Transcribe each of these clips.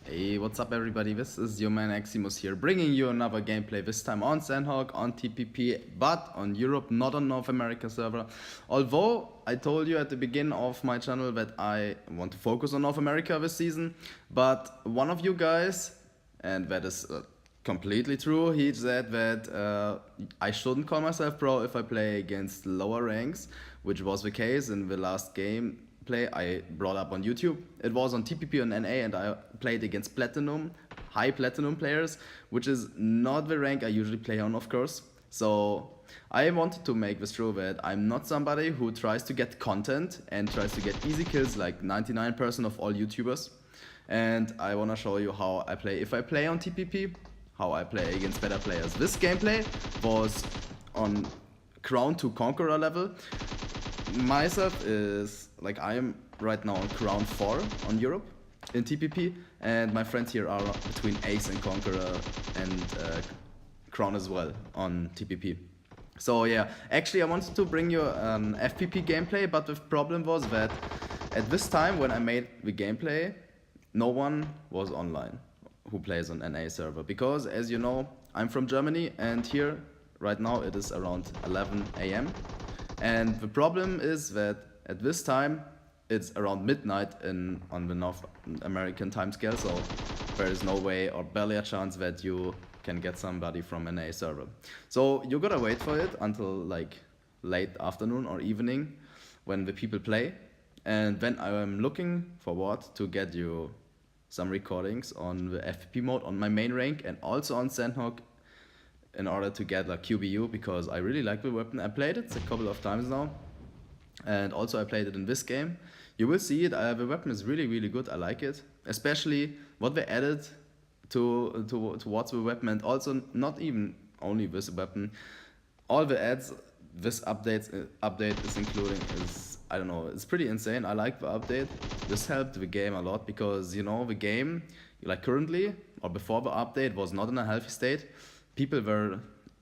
Hey, what's up everybody? This is your man Eximus here, bringing you another gameplay, this time on Sanhok, on TPP, but on Europe, not on North America server. Although I told you at the beginning of my channel that I want to focus on North America this season, but one of you guys, and that is completely true, he said that I shouldn't call myself pro if I play against lower ranks, which was the case in the last game play I brought up on YouTube. It was on TPP and NA, and I played against platinum, high platinum players, which is not the rank I usually play on, of course. So I wanted to make this true that I'm not somebody who tries to get content and tries to get easy kills like 99% of all YouTubers. And I want to show you how I play if I play on TPP, how I play against better players. This gameplay was on Crown to Conqueror level. Myself is like I am right now on Crown 4 on Europe in TPP, and my friends here are between Ace and Conqueror and Crown as well on TPP. So yeah, actually I wanted to bring you an FPP gameplay, but the problem was that at this time when I made the gameplay, no one was online who plays on NA server, because as you know, I'm from Germany and here right now it is around 11 AM. And the problem is that at this time it's around midnight on the North American time scale, so there is no way or barely a chance that you can get somebody from an NA server. So you gotta wait for it until like late afternoon or evening when the people play, and then I am looking forward to get you some recordings on the FPP mode on my main rank and also on Sanhok, in order to get like QBU, because I really like the weapon. I played it a couple of times now, and also I played it in this game. You will see it, the weapon is really good, I like it. Especially what they added towards the weapon, and also not even only this weapon. All the ads this update is including is, I don't know, it's pretty insane. I like the update. This helped the game a lot because, you know, the game, like currently, or before the update, was not in a healthy state. People were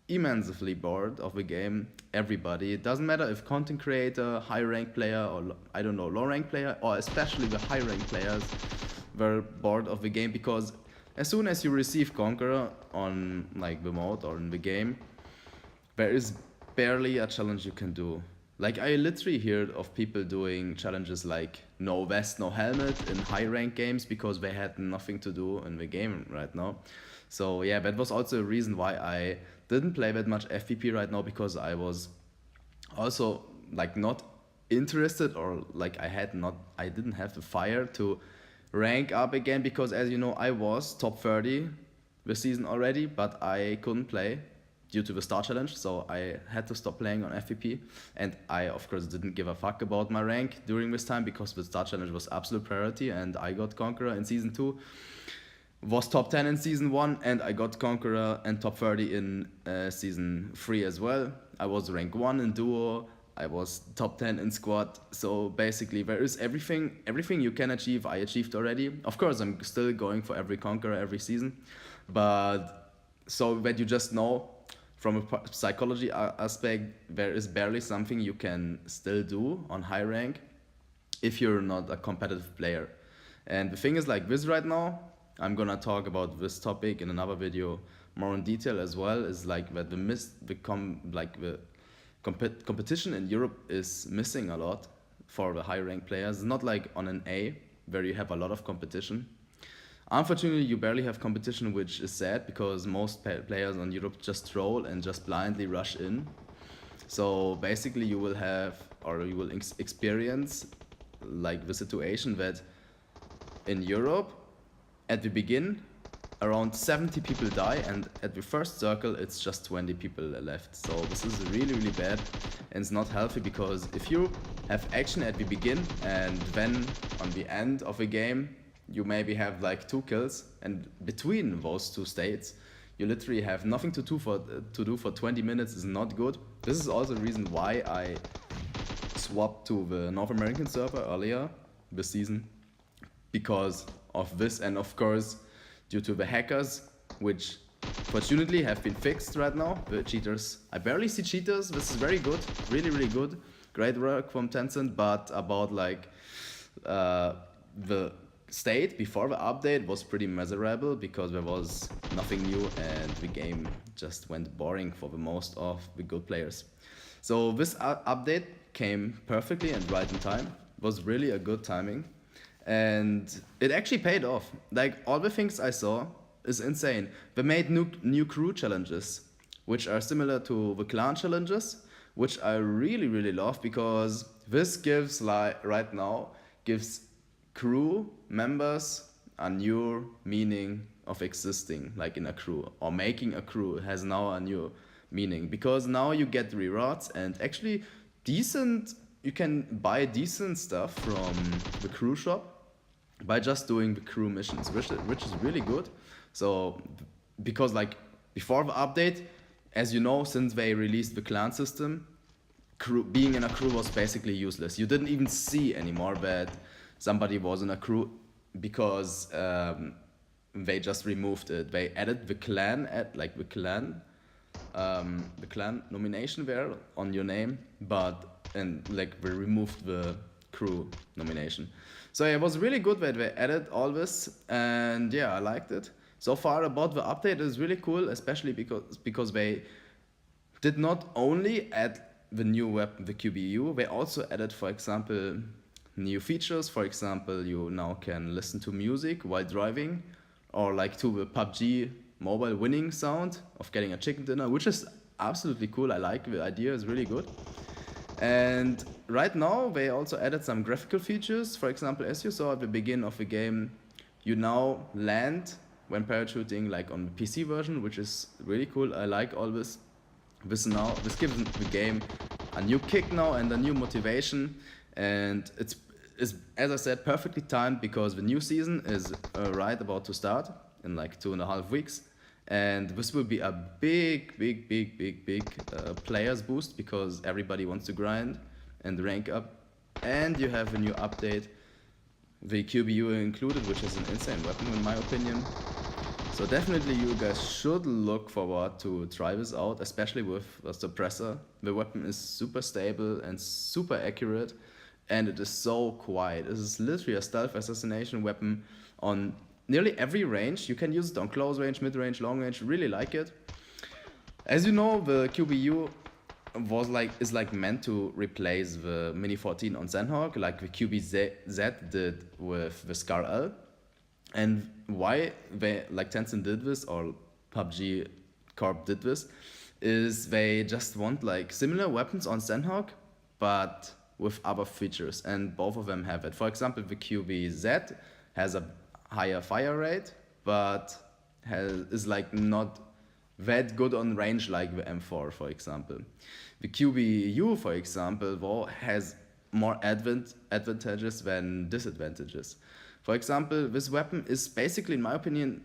immensely bored of the game, everybody. It doesn't matter if content creator, high rank player, or I don't know, low rank player, or especially the high rank players were bored of the game, because as soon as you receive Conqueror on like the mode or in the game, there is barely a challenge you can do. Like I literally heard of people doing challenges like no vest, no helmet in high rank games because they had nothing to do in the game right now. So yeah, that was also a reason why I didn't play that much FPP right now, because I was also like not interested, or like I didn't have the fire to rank up again, because as you know, I was top 30 this season already, but I couldn't play due to the star challenge, so I had to stop playing on FPP. And I of course didn't give a fuck about my rank during this time, because the star challenge was absolute priority, and I got Conqueror in season 2. Was top 10 in season 1, and I got Conqueror and top 30 in season 3 as well. I was rank 1 in duo, I was top 10 in squad. So basically there is everything you can achieve, I achieved already. Of course I'm still going for every Conqueror every season, but so that you just know, from a psychology aspect, there is barely something you can still do on high rank if you're not a competitive player. And the thing is like this right now, I'm gonna talk about this topic in another video more in detail as well, is like that the competition in Europe is missing a lot for the high rank players. It's not like on an A where you have a lot of competition. Unfortunately, you barely have competition, which is sad, because most players on Europe just troll and just blindly rush in. So basically you will have, or you will experience like the situation that in Europe, at the begin, around 70 people die, and at the first circle it's just 20 people left. So this is really bad, and it's not healthy, because if you have action at the begin and then on the end of a game you maybe have like 2 kills, and between those 2 states you literally have nothing to do for 20 minutes, is not good. This is also the reason why I swapped to the North American server earlier this season, because of this, and of course due to the hackers, which fortunately have been fixed right now. The cheaters, I barely see cheaters. This is very good, really good, great work from Tencent. But about like the state before the update was pretty miserable because there was nothing new and the game just went boring for the most of the good players. So this update came perfectly and right in time. It was really a good timing. And it actually paid off. Like, all the things I saw is insane. They made new crew challenges, which are similar to the clan challenges, which I really love, because this gives, like, right now, gives crew members a new meaning of existing, like in a crew, or making a crew has now a new meaning, because now you get rewards and actually you can buy decent stuff from the crew shop by just doing the crew missions, which is really good. So because, like, before the update, as you know, since they released the clan system, being in a crew was basically useless. You didn't even see anymore that somebody was in a crew, because they just removed it. They added the clan the clan nomination there on your name, and we removed the crew nomination. So yeah, it was really good that they added all this, and yeah, I liked it. So far about the update is really cool, especially because they did not only add the new weapon, the QBU, they also added, for example, new features. For example, you now can listen to music while driving, or like to the PUBG mobile winning sound of getting a chicken dinner, which is absolutely cool. I like the idea, it's really good. And right now they also added some graphical features. For example, as you saw at the beginning of the game, you now land when parachuting, like on the PC version, which is really cool. I like all this. This gives the game a new kick now and a new motivation, and it's as I said, perfectly timed, because the new season is right about to start in like 2.5 weeks, and this will be a big players boost, because everybody wants to grind and rank up, and you have a new update, the QBU included, which is an insane weapon in my opinion. So definitely you guys should look forward to try this out, especially with a suppressor. The weapon is super stable and super accurate, and it is so quiet. It is literally a stealth assassination weapon on nearly every range. You can use it on close range, mid range, long range. Really like it. As you know, the QBU is meant to replace the Mini 14 on Sanhok, like the QBZ did with the Scar L. And why Tencent did this, or PUBG Corp did this, is they just want like similar weapons on Sanhok, but with other features, and both of them have it. For example, the QBZ has a higher fire rate, but is like not that good on range like the M4, for example. The QBU, for example, has more advantages than disadvantages. For example, this weapon is basically, in my opinion,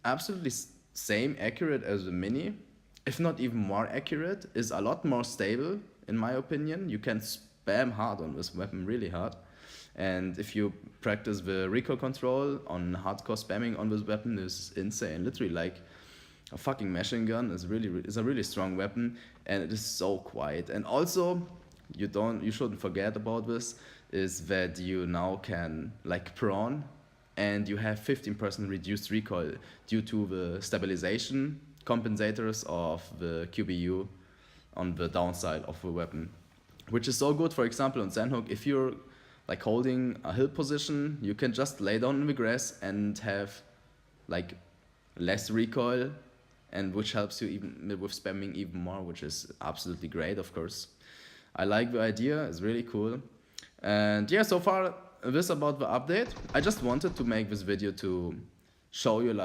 absolutely same accurate as the Mini, if not even more accurate, is a lot more stable, in my opinion. You can spam hard on this weapon, really hard. And if you practice the recoil control on hardcore spamming on this weapon, is insane. Literally like a fucking machine gun. Is a really strong weapon, and it is so quiet. And also, you shouldn't forget about this, is that you now can like prawn, and you have 15% reduced recoil due to the stabilization compensators of the QBU on the downside of the weapon, which is so good. For example, on Sanhok, if you're like holding a hill position, you can just lay down in the grass and have like less recoil, and which helps you even with spamming even more, which is absolutely great, of course. I like the idea, it's really cool. And yeah, so far this about the update. I just wanted to make this video to show you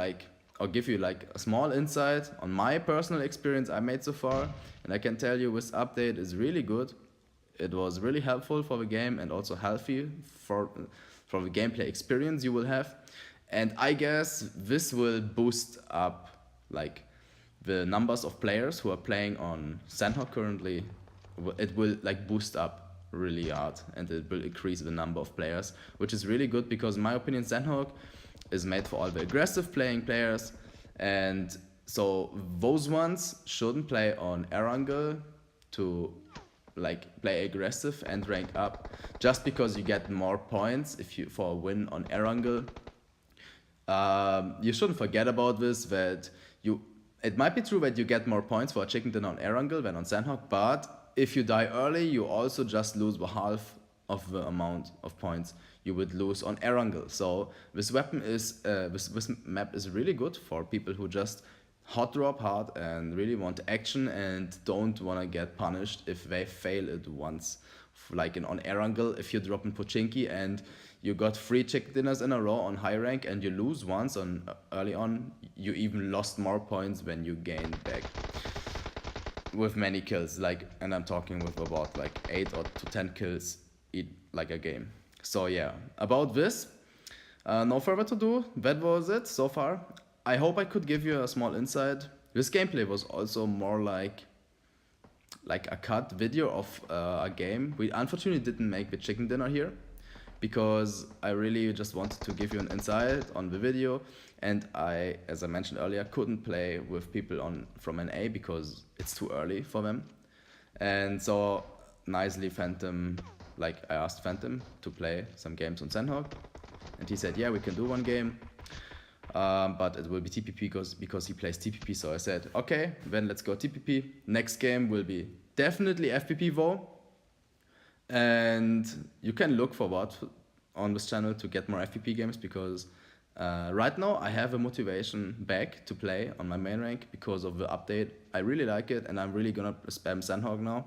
or give you like a small insight on my personal experience I made so far. And I can tell you this update is really good. It was really helpful for the game, and also healthy for the gameplay experience you will have. And I guess this will boost up like the numbers of players who are playing on Sanhok currently. It will like boost up really hard, and it will increase the number of players, which is really good, because in my opinion Sanhok is made for all the aggressive playing players, and so those ones shouldn't play on Erangel to like play aggressive and rank up, just because you get more points if you for a win on Erangel. You shouldn't forget about this, that it might be true that you get more points for a chicken dinner on Erangel than on Sanhok, but if you die early, you also just lose the half of the amount of points you would lose on Erangel. So this weapon is this map is really good for people who just hot drop hard and really want action and don't want to get punished if they fail it once. Like on Erangel, if you drop in Pochinki and you got 3 chicken dinners in a row on high rank and you lose once on early on, you even lost more points when you gained back with many kills. And I'm talking with about 8 or to 10 kills like a game. So yeah, about this, no further to do. That was it so far. I hope I could give you a small insight. This gameplay was also more like a cut video of a game. We unfortunately didn't make the chicken dinner here because I really just wanted to give you an insight on the video, and I, as I mentioned earlier, couldn't play with people from NA because it's too early for them. And so nicely Phantom, I asked Phantom to play some games on Sanhok, and he said, yeah, we can do one game. But it will be TPP because he plays TPP. So I said, okay, then let's go TPP. Next game will be definitely FPP though. And you can look forward on this channel to get more FPP games, because right now I have a motivation back to play on my main rank because of the update. I really like it, and I'm really gonna spam Sanhok now,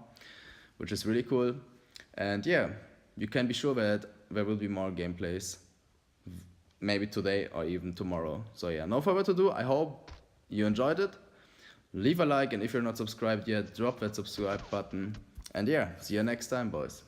which is really cool. And yeah, you can be sure that there will be more gameplays, maybe today or even tomorrow. So yeah, no further to do. I hope you enjoyed it. Leave a like, and if you're not subscribed yet, drop that subscribe button. And yeah, see you next time, boys.